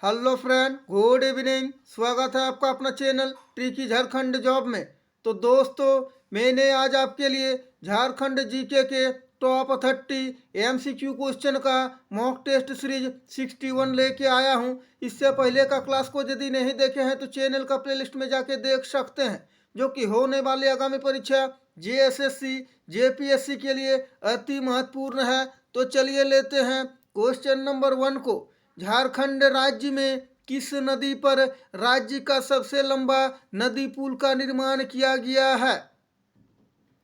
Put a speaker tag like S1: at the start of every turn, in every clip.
S1: Hello friend, good evening. स्वागत है आपका अपना चैनल ट्रिकी झारखंड जॉब में। तो दोस्तों, मैंने आज आपके लिए झारखंड जीके के टॉप 30 एमसीक्यू क्वेश्चन का मॉक टेस्ट सीरीज 61 लेके आया हूं। इससे पहले का क्लास को यदि नहीं देखे हैं तो चैनल का प्लेलिस्ट में जाके देख सकते हैं, जो कि होने वाली आगामी परीक्षा जेएसएससी जेपीएससी के लिए अति महत्वपूर्ण है। तो चलिए लेते हैं क्वेश्चन नंबर 1 को। झारखंड राज्य में किस नदी पर राज्य का सबसे लंबा नदी पुल का निर्माण किया गया है?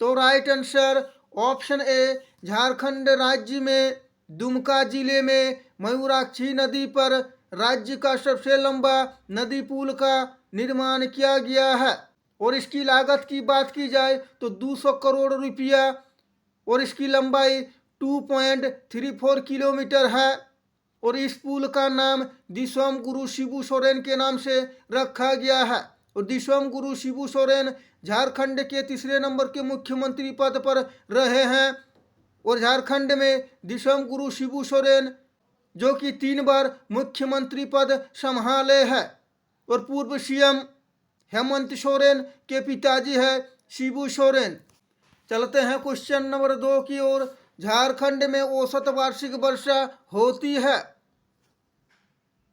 S1: तो right answer option A, Jharkhand राज्य में दुमका जिले में मयूराक्षी नदी पर राज्य का सबसे लंबा नदी पुल का निर्माण किया गया है। और इसकी लागत की बात की जाए तो 200 करोड़ रुपया और इसकी लंबाई 2.34 किलोमीटर है। और इस पुल का नाम दिसोम गुरु शिबू सोरेन के नाम से रखा गया है। और दिसोम गुरु शिबू सोरेन झारखंड के तीसरे नंबर के मुख्यमंत्री पद पर रहे हैं। और झारखंड में दिसोम गुरु शिबू सोरेन जो कि 3 बार मुख्यमंत्री पद संभाले हैं। और पूर्व सीएम हेमंत सोरेन के पिताजी है शिबू सोरेन। चलते हैं क्वेश्चन नंबर 2 की ओर। झारखंड में औसत वार्षिक वर्षा होती है?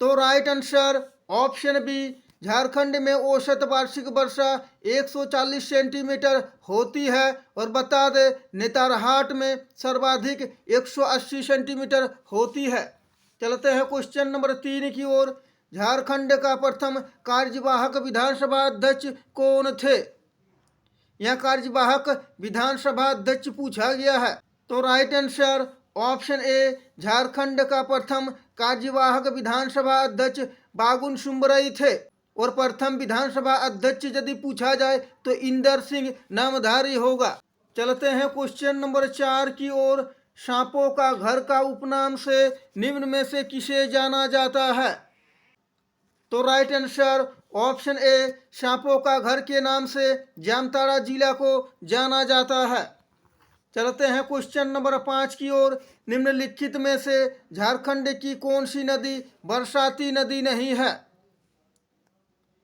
S1: तो right answer option B, Jharkhand में औसत वार्षिक वर्षा 140 सेंटीमीटर होती है। और बता दें, नेतारहाट में सर्वाधिक 180 सेंटीमीटर होती है। चलते हैं क्वेश्चन नंबर 3 की ओर। झारखंड का प्रथम कार्यवाहक विधानसभा अध्यक्ष कौन थे? यह कार्यवाहक विधानसभा अध्यक्ष पूछा गया है। तो right answer option A, Jharkhand का प्रथम कार्यवाहक विधानसभा अध्यक्ष बागुन सुंबरई थे। और प्रथम विधानसभा अध्यक्ष यदि पूछा जाए तो इंदर सिंह नामधारी होगा। चलते हैं क्वेश्चन नंबर 4 की ओर। सांपों का घर का उपनाम से निम्न में से किसे जाना जाता है? तो राइट आंसर ऑप्शन ए, सांपों का घर के नाम से जामताड़ा जिला को जाना जाता है। चलते हैं क्वेश्चन नंबर 5 की ओर। निम्नलिखित में से झारखंड की कौन सी नदी बरसाती नदी नहीं है?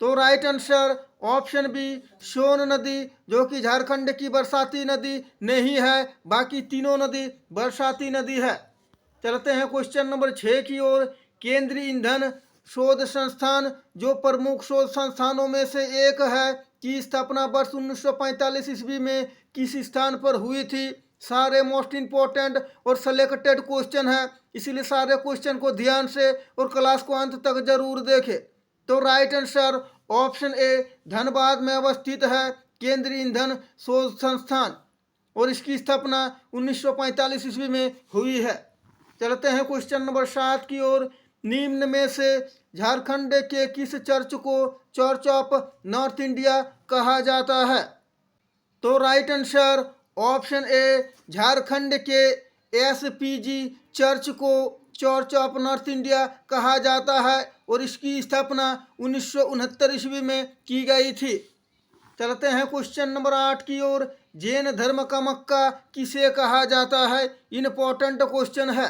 S1: तो राइट आंसर ऑप्शन बी, सोन नदी, जो कि झारखंड की बरसाती नदी नहीं है। बाकी तीनों नदी बरसाती नदी है। चलते हैं क्वेश्चन नंबर 6 की ओर। केंद्रीय ईंधन शोध संस्थान जो प्रमुख शोध संस्थानों में से एक है की स्थापना वर्ष 1945 ईस्वी में किस स्थान पर हुई थी? सारे मोस्ट इम्पोर्टेंट और सेलेक्टेड क्वेश्चन है, इसीलिए सारे क्वेश्चन को ध्यान से और क्लास को अंत तक जरूर देखें। तो right answer option A, Dhanbad में अवस्थित है केंद्रीय ईंधन शोध संस्थान। और इसकी स्थापना 1945 ईस्वी में हुई है। चलते हैं क्वेश्चन नंबर 7 की ओर। निम्न में से झारखंड के किस चर्च को चर्च ऑफ नॉर्थ इंडिया कहा जाता है? तो right answer option A, Jharkhand के एसपीजी चर्च को चर्च ऑफ नॉर्थ इंडिया कहा जाता है। और इसकी स्थापना 1969 ईस्वी में की गई थी। चलते हैं क्वेश्चन नंबर 8 की ओर। जैन धर्म का मक्का किसे कहा जाता है? इम्पोर्टेंट क्वेश्चन है।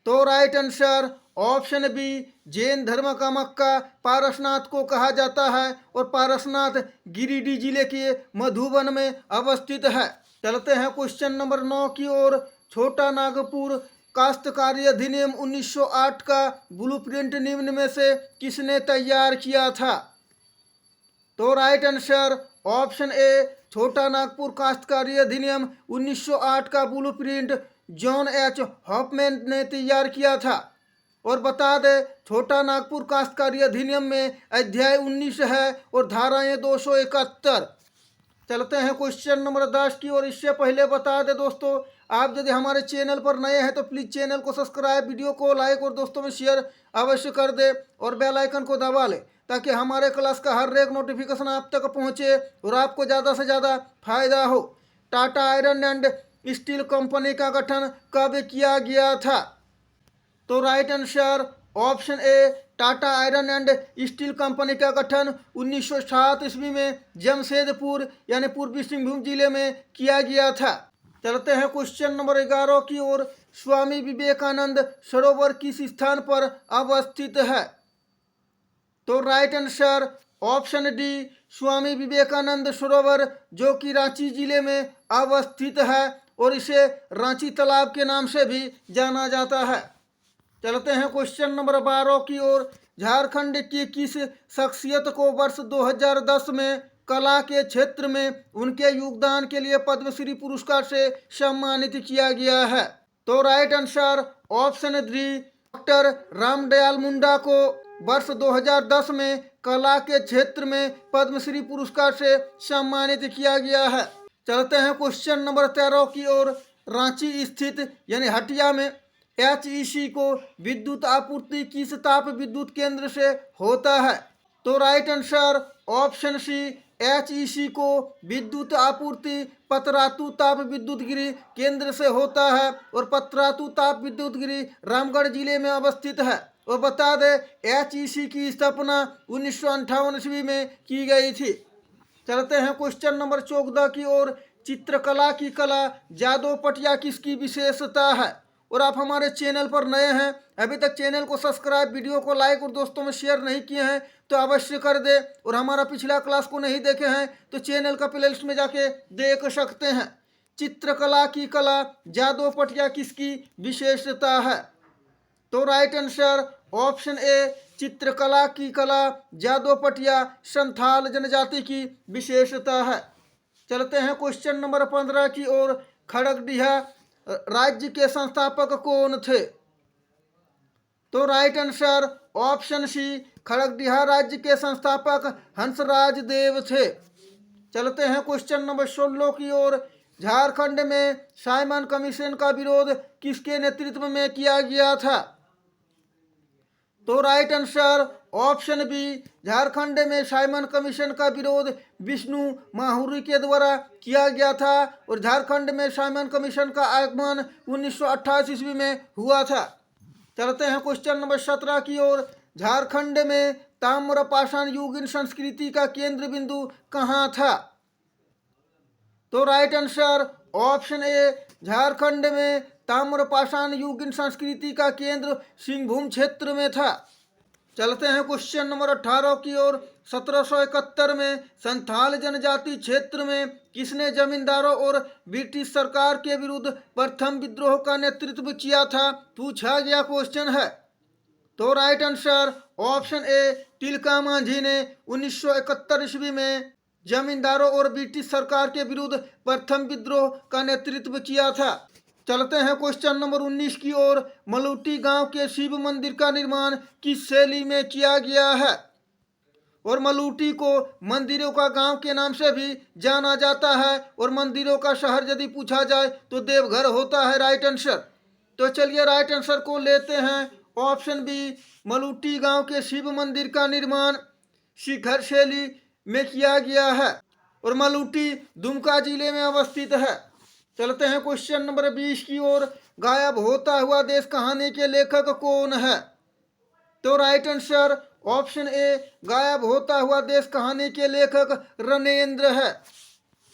S1: तो right answer option B, Jain धर्म का मक्का पारसनाथ को कहा जाता है। और पारसनाथ गिरिडीह जिले के मधुबन में अवस्थित है। चलते हैं क्वेश्चन नंबर 9 की ओर। छोटा नागपुर काश्तकारी अधिनियम 1908 का ब्लूप्रिंट निम्न में से किसने तैयार किया था? तो राइट आंसर ऑप्शन ए, छोटा नागपुर काश्तकारी अधिनियम 1908 का ब्लूप्रिंट जॉन एच हॉफमैन ने तैयार किया था। और बता दें, छोटा नागपुर काश्तकारी अधिनियम में अध्याय 19 है और धाराएं 271। चलते हैं क्वेश्चन नंबर 10 की और। इससे पहले बता दें दोस्तों, आप यदि हमारे चैनल पर नए हैं तो प्लीज़ चैनल को सब्सक्राइब, वीडियो को लाइक और दोस्तों में शेयर अवश्य कर दे और बेल आइकन को दबा ले, ताकि हमारे क्लास का हर एक नोटिफिकेशन आप तक पहुंचे और आपको ज़्यादा से ज़्यादा फायदा हो। Tata iron and steel company का गठन कब किया गया था? तो right answer option A, Tata iron and steel company का गठन 1907 ईस्वी में जमशेदपुर यानी पूर्वी सिंहभूम जिले में किया गया था। चलते हैं क्वेश्चन नंबर 11 की ओर। स्वामी विवेकानंद सरोवर किस स्थान पर अवस्थित है? तो right answer option D Swami Vivekananda सरोवर, जो कि रांची जिले में अवस्थित है और इसे रांची तालाब के नाम से भी जाना जाता है। चलते हैं क्वेश्चन नंबर 12 की ओर। झारखंड की किस शख्सियत को वर्ष 2010 में कला के क्षेत्र में उनके योगदान के लिए पद्मश्री पुरस्कार से सम्मानित किया गया है? तो right answer option D doctor Ramdayal Munda को वर्ष 2010 में कला के क्षेत्र में पद्मश्री पुरस्कार से सम्मानित किया गया है। चलते हैं क्वेश्चन नंबर 13 की ओर। रांची स्थित यानी हटिया में HEC को विद्युत आपूर्ति किस ताप विद्युत केंद्र से होता है? तो right answer option C HEC को विद्युत आपूर्ति पतरातू ताप विद्युत गृह केंद्र से होता है और पतरातू ताप विद्युत गृह रामगढ़ जिले में अवस्थित है। और बता दें HEC की स्थापना 1958 ईस्वी में की गई थी। चलते हैं क्वेश्चन नंबर 14 की ओर। चित्रकला की कला जादव पटिया किसकी विशेषता है? और आप हमारे चैनल पर नए हैं, अभी तक चैनल को सब्सक्राइब, वीडियो को लाइक और दोस्तों में शेयर नहीं किए हैं तो अवश्य कर दे। और हमारा पिछला क्लास को नहीं देखे हैं तो चैनल का प्लेलिस्ट में जाके देख सकते हैं। चित्रकला की कला जादव पटिया किसकी विशेषता है? तो राइट आंसर ऑप्शन ए चित्रकला की कला जादव पटिया संथाल जनजाति की विशेषता है। चलते हैं क्वेश्चन नंबर 15 की ओर। खड़गडिहा राज्य के संस्थापक कौन थे? तो राइट आंसर ऑप्शन सी खड़गडिहा राज्य के संस्थापक हंसराज देव थे। चलते हैं क्वेश्चन नंबर 16 की ओर। झारखंड में साइमन कमीशन का विरोध किसके नेतृत्व में किया गया था? तो right answer option B Jharkhand में साइमन कमीशन का विरोध विष्णु माहुरी के द्वारा किया गया था और झारखंड में साइमन कमीशन का आगमन 1928 ईस्वी में हुआ था। चलते हैं क्वेश्चन नंबर 17 की ओर। झारखंड में ताम्रपाषाण युगीन संस्कृति का केंद्र बिंदु कहाँ था? तो right answer option A Jharkhand में ताम्रपाषाण युगीन संस्कृति का केंद्र सिंहभूम क्षेत्र में था। चलते हैं क्वेश्चन नंबर 18 की ओर। 1771 में संथाल जनजाति क्षेत्र में किसने जमींदारों और ब्रिटिश सरकार के विरुद्ध प्रथम विद्रोह का नेतृत्व किया था? पूछा गया क्वेश्चन है। तो right answer option A Tilka Manjhi ने 1971 ईस्वी में जमींदारों और ब्रिटिश सरकार के विरुद्ध प्रथम विद्रोह का नेतृत्व किया था। चलते हैं क्वेश्चन नंबर 19 की ओर। मलूटी गांव के शिव मंदिर का निर्माण किस शैली में किया गया है? और मलूटी को मंदिरों का गांव के नाम से भी जाना जाता है और मंदिरों का शहर यदि पूछा जाए तो देवघर होता है राइट आंसर। तो चलिए राइट आंसर को लेते हैं ऑप्शन बी मलूटी गांव के शिव मंदिर का निर्माण शिखर शैली में किया गया है और मलूटी दुमका जिले में अवस्थित है। चलते हैं क्वेश्चन नंबर 20 की ओर। गायब होता हुआ देश कहानी के लेखक कौन है? तो राइट आंसर ऑप्शन ए गायब होता हुआ देश कहानी के लेखक रणेंद्र है।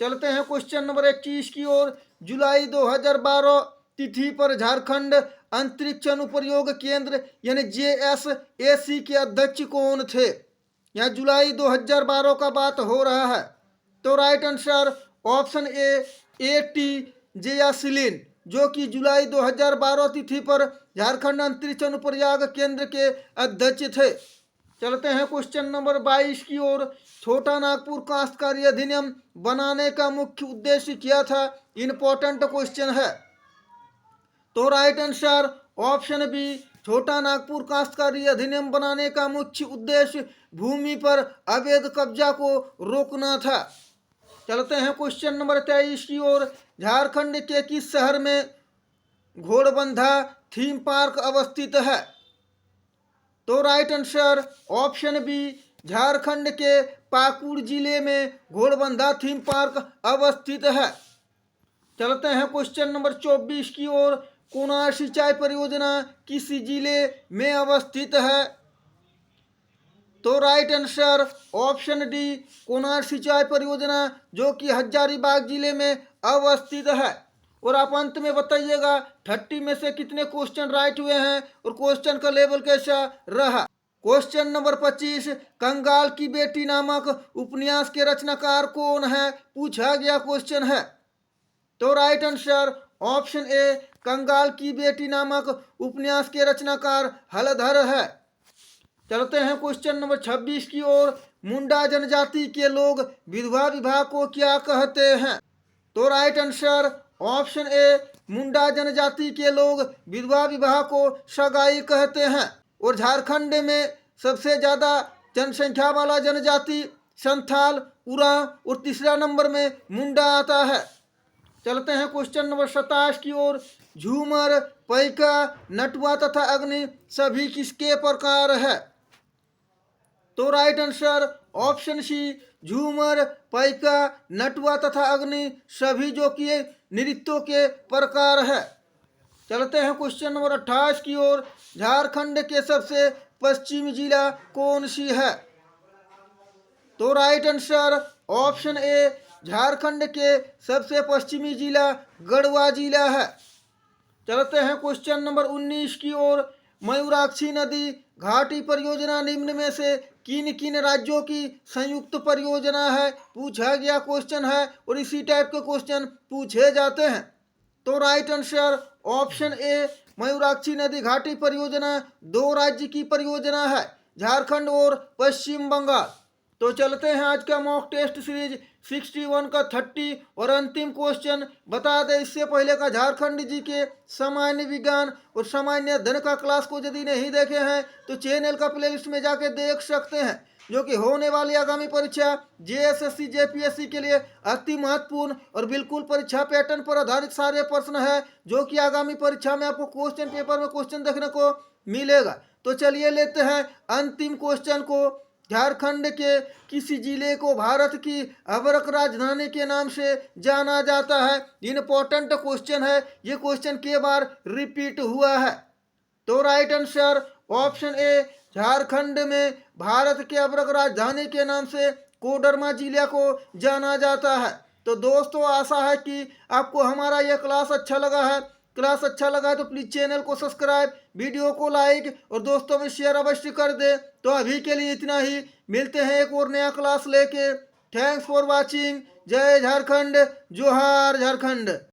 S1: चलते हैं क्वेश्चन नंबर 21 की ओर। जुलाई 2012 तिथि पर झारखंड अंतरिक्ष अनुप्रयोग केंद्र यानी JSAC के अध्यक्ष कौन थे? यहाँ जुलाई 2012 का बात हो रहा है। तो राइट आंसर ऑप्शन AT जयासिलीन, जो कि जुलाई 2012 तिथि पर झारखंड अंतरिक्ष अनुप्रयोग केंद्र के अध्यक्ष थे। चलते हैं क्वेश्चन नंबर 22 की ओर। छोटा नागपुर काश्तकारी अधिनियम बनाने का मुख्य उद्देश्य क्या था? इंपॉर्टेंट क्वेश्चन है। तो राइट आंसर ऑप्शन बी छोटा नागपुर काश्तकारी अधिनियम बनाने का मुख्य उद्देश्य भूमि पर अवैध कब्जा को रोकना था। चलते हैं क्वेश्चन नंबर 23 की ओर। झारखंड के किस शहर में घोड़बंधा थीम पार्क अवस्थित है? तो right answer option B Jharkhand के पाकुड़ जिले में घोड़बंधा थीम पार्क अवस्थित है। चलते हैं क्वेश्चन नंबर 24 की ओर। कोनार सिंचाई परियोजना किस जिले में अवस्थित है? तो right answer option D Konar सिंचाई परियोजना, जो कि हजारीबाग जिले में अवस्थित है। और आप अंत में बताइएगा 30 में से कितने क्वेश्चन राइट हुए हैं और क्वेश्चन का लेवल कैसा रहा। क्वेश्चन नंबर 25, कंगाल की बेटी नामक उपन्यास के रचनाकार कौन है, पूछा गया क्वेश्चन है। तो राइट आंसर ऑप्शन ए, कंगाल की बेटी नामक उपन्यास के रचनाकार हलधर है। चलते हैं क्वेश्चन नंबर 26 की ओर। मुंडा जनजाति के लोग विधवा विवाह को क्या कहते हैं? तो राइट आंसर ऑप्शन ए, मुंडा जनजाति के लोग विधवा विवाह को सगाई कहते हैं। और झारखंड में सबसे ज़्यादा जनसंख्या वाला जनजाति संथाल, उरांव और तीसरा नंबर में मुंडा आता है। चलते हैं क्वेश्चन नंबर 27 की ओर। झूमर, पैका, नटुआ तथा अग्नि सभी किसके प्रकार है? तो राइट आंसर ऑप्शन सी, झूमर, पैका, नटुआ तथा अग्नि सभी जो कि नृत्यों के प्रकार है। चलते हैं क्वेश्चन नंबर 28 की ओर। झारखंड के सबसे पश्चिमी जिला कौन सी है? तो right answer option A, Jharkhand के सबसे पश्चिमी जिला गढ़वा जिला है। चलते हैं क्वेश्चन नंबर 19 की ओर। मयूराक्षी नदी घाटी परियोजना निम्न में से किन किन राज्यों की संयुक्त परियोजना है, पूछा गया क्वेश्चन है और इसी टाइप के क्वेश्चन पूछे जाते हैं। तो right answer option A, Mayurakshi नदी घाटी परियोजना 2 राज्य की परियोजना है, झारखंड और पश्चिम बंगाल। तो चलते हैं आज का मॉक टेस्ट सीरीज 61 का 30 और अंतिम क्वेश्चन बता दें इससे पहले का झारखंड जी के सामान्य विज्ञान और सामान्य अध्ययन का क्लास को यदि नहीं देखे हैं तो चैनल का प्लेलिस्ट में जाके देख सकते हैं, जो कि होने वाली आगामी परीक्षा जेएसएससी जेपीएससी के लिए अति महत्वपूर्ण और बिल्कुल परीक्षा पैटर्न पर आधारित सारे प्रश्न है, जो कि आगामी परीक्षा में आपको क्वेश्चन पेपर में क्वेश्चन देखने को मिलेगा। तो चलिए लेते हैं अंतिम क्वेश्चन को। झारखंड के किसी जिले को भारत की अबरक राजधानी के नाम से जाना जाता है? इम्पोर्टेंट क्वेश्चन है, ये क्वेश्चन कई बार रिपीट हुआ है। तो right answer option A, Jharkhand में भारत के अबरक राजधानी के नाम से कोडरमा जिले को जाना जाता है। तो दोस्तों आशा है कि आपको हमारा यह क्लास अच्छा लगा है। क्लास अच्छा लगा है तो प्लीज़ चैनल को सब्सक्राइब, वीडियो को लाइक और दोस्तों में शेयर अवश्य कर दे। तो अभी के लिए इतना ही, मिलते हैं एक और नया क्लास लेके। Thanks for watching. जय झारखंड, जोहार झारखंड।